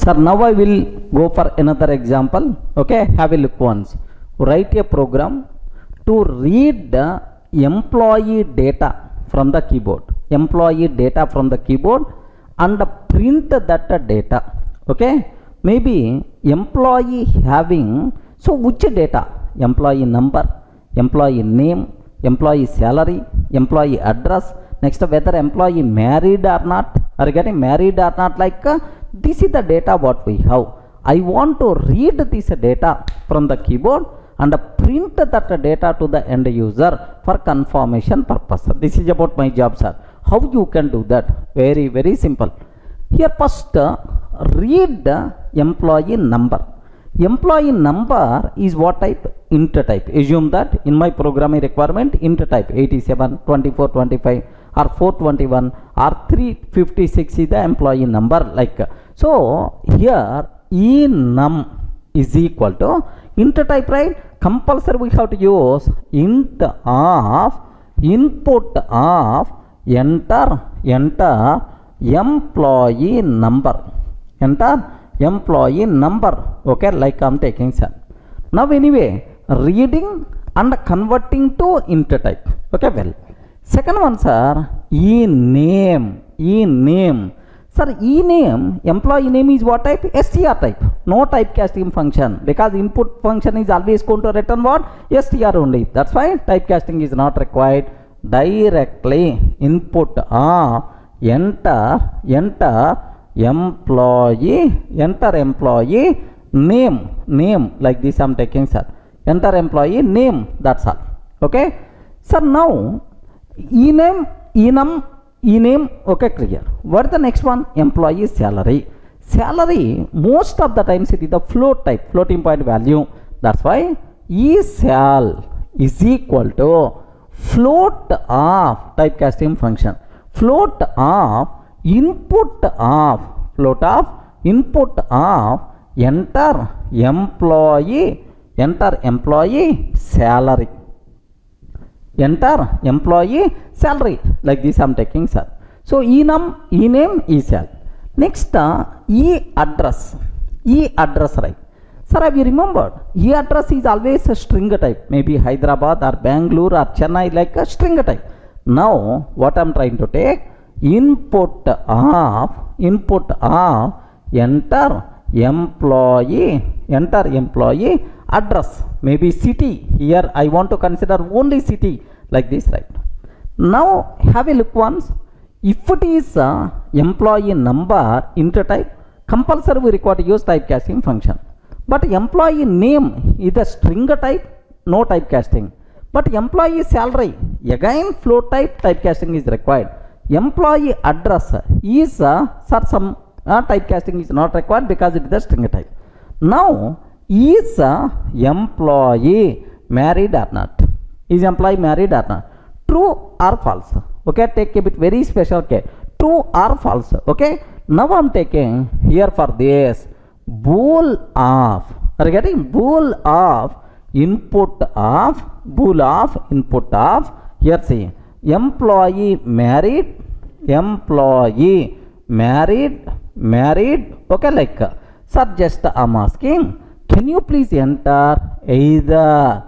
Sir, now I will go for another example. Okay, have a look once. Write a program to read the employee data from the keyboard. Employee data from the keyboard and print that data. Okay, maybe employee having, so which data? Employee number, employee name, employee salary, employee address, next whether employee married or not, are getting married or not, like this is the data what we have. I want to read this data from the keyboard and print that data to the end user for confirmation purpose. This is about my job, sir. How you can do that? Very, very simple. Here first read the employee number. Employee number is what type? Int type. Assume that in my programming requirement int type 87, 24, 25 or 421 or 356 is the employee number, like. So here enum is equal to int type, right? Compulsory we have to use int of input of enter employee number. Enter employee number. Okay, like I'm taking, sir. Now anyway, reading and converting to int type. Okay, well. Second one, sir, ename. Sir, ename, employee name is what type? str type. No typecasting function, because input function is always going to return what? str only. That's why typecasting is not required. Directly input of enter employee name, like this I'm taking, sir. Enter employee name, that's all. Okay, sir. Now enum, okay, clear. What is the next one? Employee salary. Salary, most of the times it is the float type, floating point value. That's why esal is equal to float of typecasting function, float of input of enter employee salary. Enter employee salary, like this I'm taking, sir. So ename esal. Next address, right? Sir, have you remembered address is always a string type, maybe Hyderabad or Bangalore or Chennai, like a string type. Now what I'm trying to take, input of enter employee address, maybe city. Here I want to consider only city, like this, right? Now have a look once. If it is employee number int type, compulsory we require to use typecasting function. But employee name is a string type, no typecasting. But employee salary, again float type, typecasting is required. Employee address is some typecasting is not required because it is a string type. Now is employee married or not? Is employee married or not? True or false? Okay, take a bit very special care. True or false? Okay, now I'm taking here for this bool of, are you getting? Bool of input of here see employee married, okay, like. Sir, just I'm asking, can you please enter either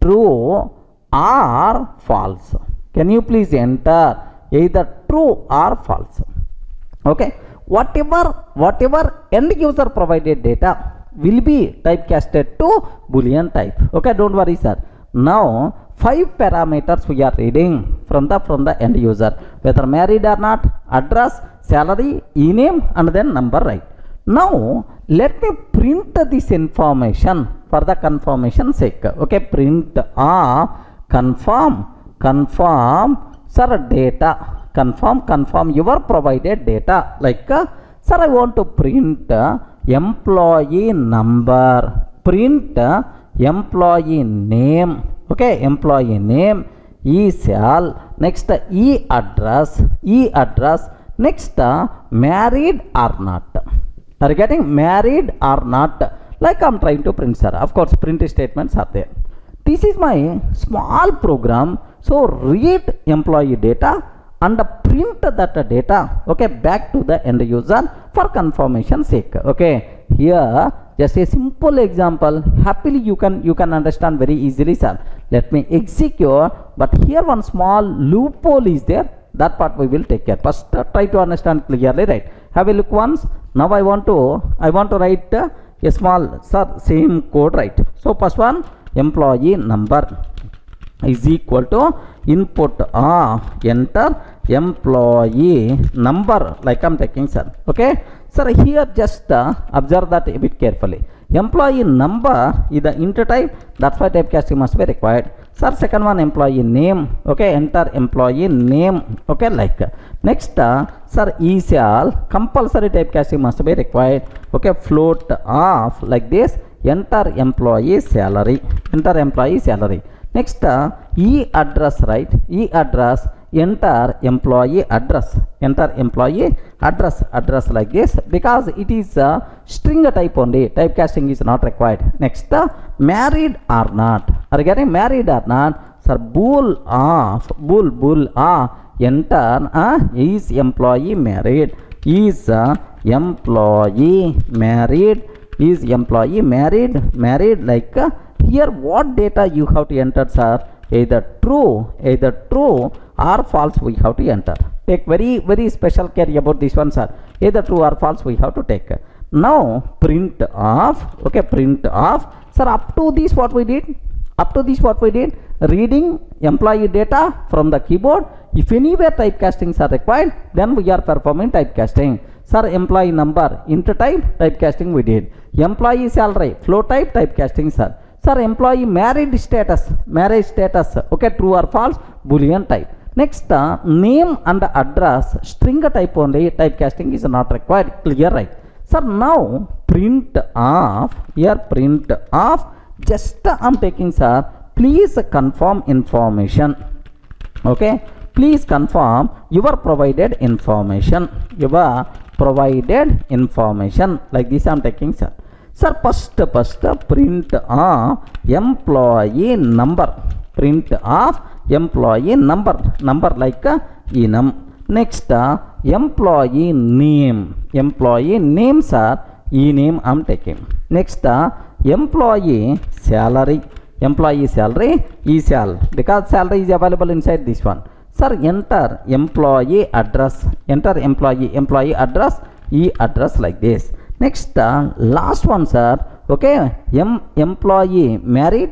true or false? Can you please enter either true or false? Okay, whatever end user provided data will be typecasted to boolean type. Okay, don't worry, sir. Now 5 parameters we are reading from the end user, whether married or not, address, salary, ename, and then number, right? Now let me print this information for the confirmation sake. Okay, print confirm, sir, data, confirm your provided data, like sir, I want to print employee number, print employee name. Okay, employee name, esal, next address, next married or not. Are you getting? Married or not, like I'm trying to print, sir. Of course print statements are there. This is my small program. So read employee data and print that data, okay, back to the end user for confirmation sake. Okay, here just a simple example, happily you can understand very easily, sir. Let me execute, but here one small loophole is there, that part we will take care. First try to understand clearly, right? Have a look once. Now I want to write a small, sir, same code, right? So first one, employee number is equal to input enter employee number, like I'm taking, sir. Okay, sir, here just observe that a bit carefully. Employee number is the int type, that's why typecasting must be required. Sir, second one, employee name, okay, enter employee name, okay, like. Next, sir, eval, compulsory typecasting must be required, okay, float off like this, enter employee salary, enter employee salary. Next, e-address, right? E-address, enter employee address, enter employee address like this, because it is a string type only, typecasting is not required. Next, married or not, are you getting married or not? Sir, bool off, bool enter is employee married, is employee married, is employee married, like. Here what data you have to enter, sir? Either true or false we have to enter. Take very special care about this one, sir. Either true or false we have to take. Now print off, okay, print off. Sir, up to this what we did? Reading employee data from the keyboard. If anywhere typecastings are required, then we are performing typecasting. Sir, employee number int type, typecasting we did. Employee salary float type, typecasting, sir. Sir, employee marriage status, okay, true or false, boolean type. Next, name and address, string type only, typecasting is not required, clear, right? Sir, now print off, here print off, just I'm taking, sir, please confirm information, okay, please confirm your provided information, like this I'm taking, sir. Sir, first print off employee number, print off employee number like enum. Next, employee name, sir, ename I'm taking. Next, employee salary, eval, because salary is available inside this one. Sir, enter employee address, employee address, e-address like this. Next, last one, sir, okay, employee married,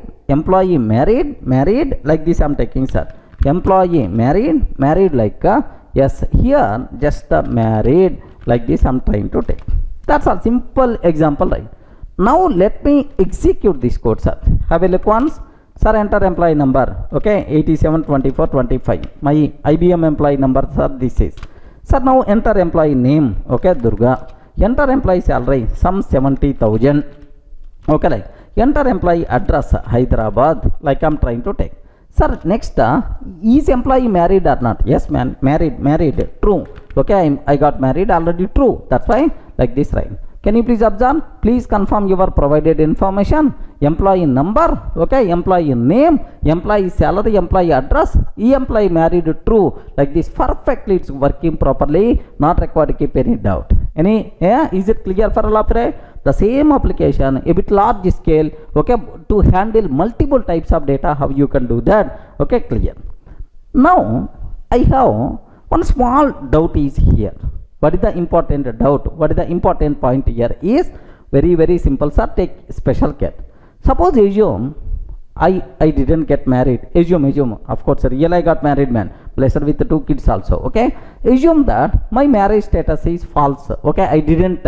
like this I'm taking, sir. Employee married, like yes, here just married, like this I'm trying to take. That's a simple example, right? Now let me execute this code, sir. Have a look once. Sir, enter employee number, okay, 872425. My IBM employee number, sir, this is. Sir, now enter employee name, okay, Durga. Enter employee salary, some 70,000, okay, like. Enter employee address, Hyderabad, like I'm trying to take. Sir, next, is employee married or not? Yes, man, married, true, okay, I got married already, true, that's why like this, right? Can you please observe? Please confirm your provided information. Employee number, okay, employee name, employee salary, employee address, employee married, true, like this. Perfectly, it's working properly, not required to keep any doubt. Is it clear for all of you? The same application, a bit large scale, okay, to handle multiple types of data, how you can do that, okay, clear. Now I have one small doubt is here. What is the important doubt? What is the important point here is very simple, sir. Take special care. Suppose assume I didn't get married. Assume, of course, real I got married, man, blessed with 2 kids also, okay. Assume that my marriage status is false, okay, I didn't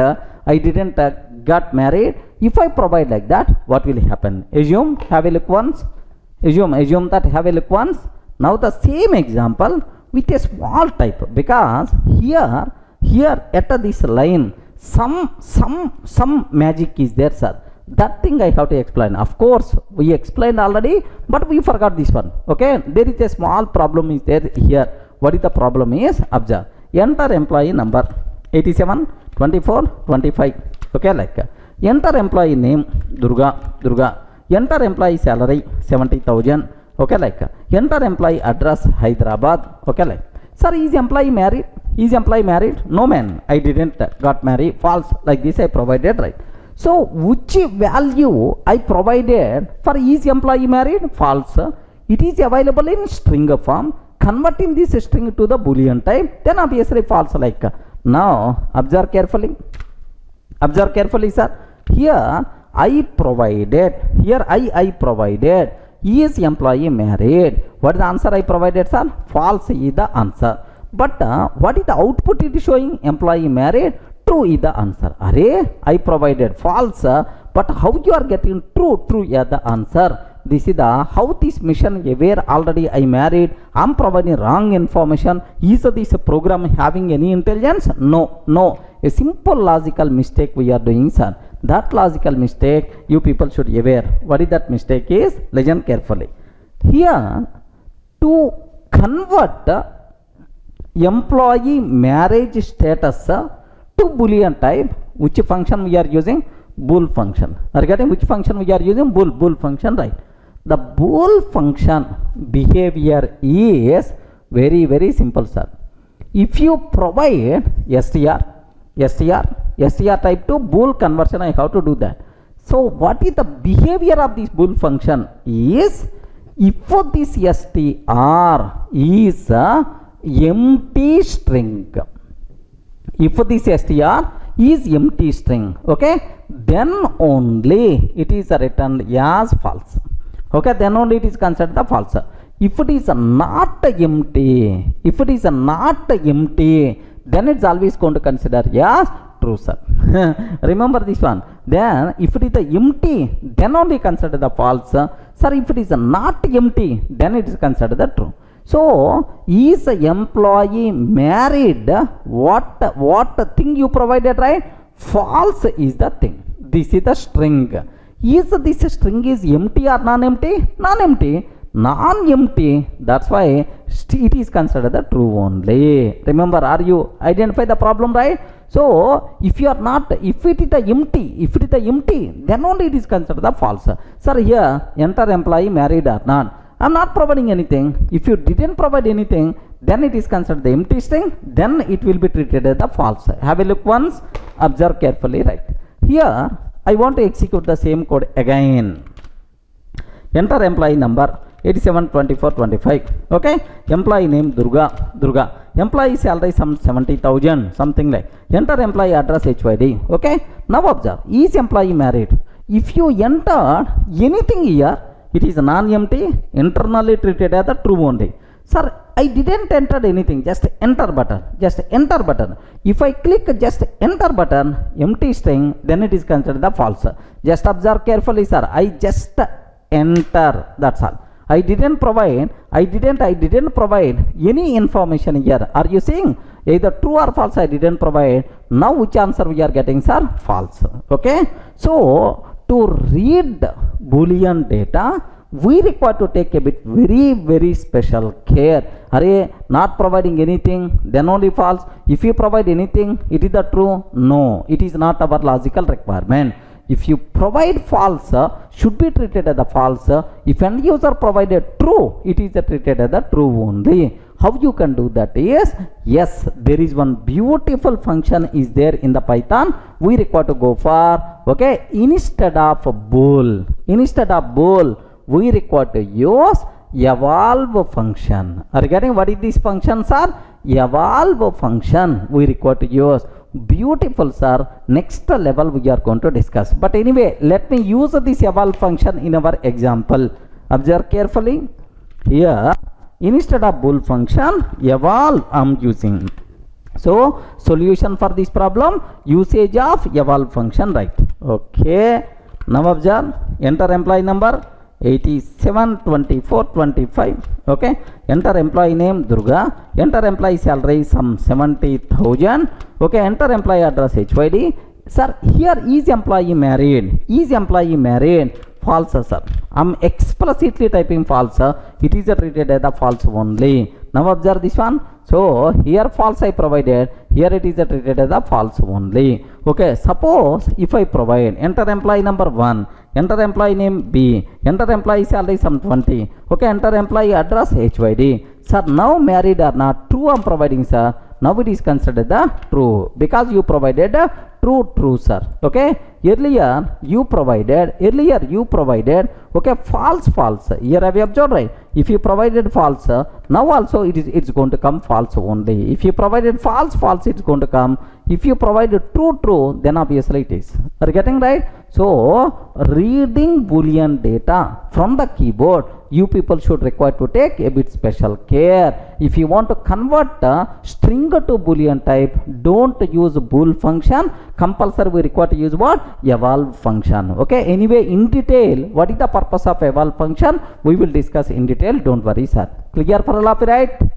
got married. If I provide like that, what will happen? Assume, have a look once. Assume that, have a look once. Now the same example with a small type, because here at this line some magic is there, sir. That thing I have to explain. Of course, we explained already, but we forgot this one, okay. There is a small problem is there here. What is the problem is? Observe. Enter employee number 872425, okay, like. Enter employee name Durga. Enter employee salary 70,000, okay, like. Enter employee address Hyderabad, okay, like. Sir, is employee married? Is employee married? No man, I didn't got married. False. Like this I provided, right? So which value I provided for is employee married? False. It is available in string form. Converting this string to the boolean type, then obviously false. Like now observe carefully. Observe carefully, sir. Here I provided. Here I provided. Is employee married? What is the answer I provided, sir? False is the answer. But what is the output it is showing? Employee married. True is the answer. Array, I provided false. But how you are getting true? True is the answer. This is the how this mission aware already I married. I am providing wrong information. Is this program having any intelligence? No, no. A simple logical mistake we are doing, sir. That logical mistake you people should aware. What is that mistake is? Listen carefully. Here to convert employee marriage status to boolean type, which function we are using? Bool function. Are you getting which function we are using? Bool function, right? The bool function behavior is very, very simple, sir. If you provide str type to bool conversion, I have to do that. So what is the behavior of this bool function is, if this str is a empty string, if this str is empty string, okay, then only it is returned as false. Okay, then only it is considered the false. If it is not empty, then it's always going to consider as true, sir. Remember this one. Then if it is empty, then only consider the false. Sir, if it is not empty, then it is considered the true. So is employee married? What thing you provided, right? False is the thing. This is the string. Is this string is empty or non-empty? Non-empty. Non-empty. That's why it is considered the true only. Remember, are you identify the problem, right? So if you are not, if it is the empty, then only it is considered the false. Sir, here enter employee married or not. I am not providing anything. If you didn't provide anything, then it is considered the empty string. Then it will be treated as the false. Have a look once. Observe carefully, right? Here I want to execute the same code again. Enter employee number 872425. Okay, employee name Durga. Employee salary some 70,000, something like. Enter employee address HYD. Okay, now observe, is employee married? If you entered anything here, it is non-empty, internally treated as the true only. Sir, I didn't enter anything, just enter button. If I click just enter button, empty string, then it is considered the false. Just observe carefully, sir. I just enter, that's all. I didn't provide any information here. Are you seeing? Either true or false I didn't provide. Now which answer we are getting, sir? False. Okay, so to read boolean data, we require to take a bit very, very special care. Array, not providing anything, then only false. If you provide anything, it is the true. No, it is not our logical requirement. If you provide false, should be treated as the false. If end user provided true, it is treated as the true only. How you can do that is, yes, there is one beautiful function is there in the Python. We require to go for, okay, instead of bool, we require to use evolve function. Are you getting what is this function, sir? Evolve function we require to use. Beautiful, sir. Next level we are going to discuss. But anyway, let me use this evolve function in our example. Observe carefully. Here, instead of bool function, evolve I am using. So solution for this problem, usage of evolve function, right? Okay, now observe, enter employee number 872425. okay, enter employee name Durga, enter employee salary some 70,000. okay, enter employee address HYD. Sir, here is employee married, false, sir. I'm explicitly typing false. It is treated as the false only. Now observe this one. So here false I provided, here it is treated as the false only. Okay, suppose if I provide enter employee number 1, enter employee name B, enter employee salary some 20. okay, enter employee address HYD. sir, now married or not, true I'm providing, sir. Now it is considered the true because you provided true, sir. Okay, earlier you provided, okay, false. Here have you observed, right? If you provided false, now also it's going to come false only. If you provided false, it's going to come. If you provided true, then obviously it is. Are you getting right? So reading boolean data from the keyboard, you people should require to take a bit special care. If you want to convert string to boolean type, don't use bool function. Compulsory we require to use what? Eval function. Okay, anyway, in detail, what is the purpose of eval function? We will discuss in detail. Don't worry, sir. Clear for all of you, right?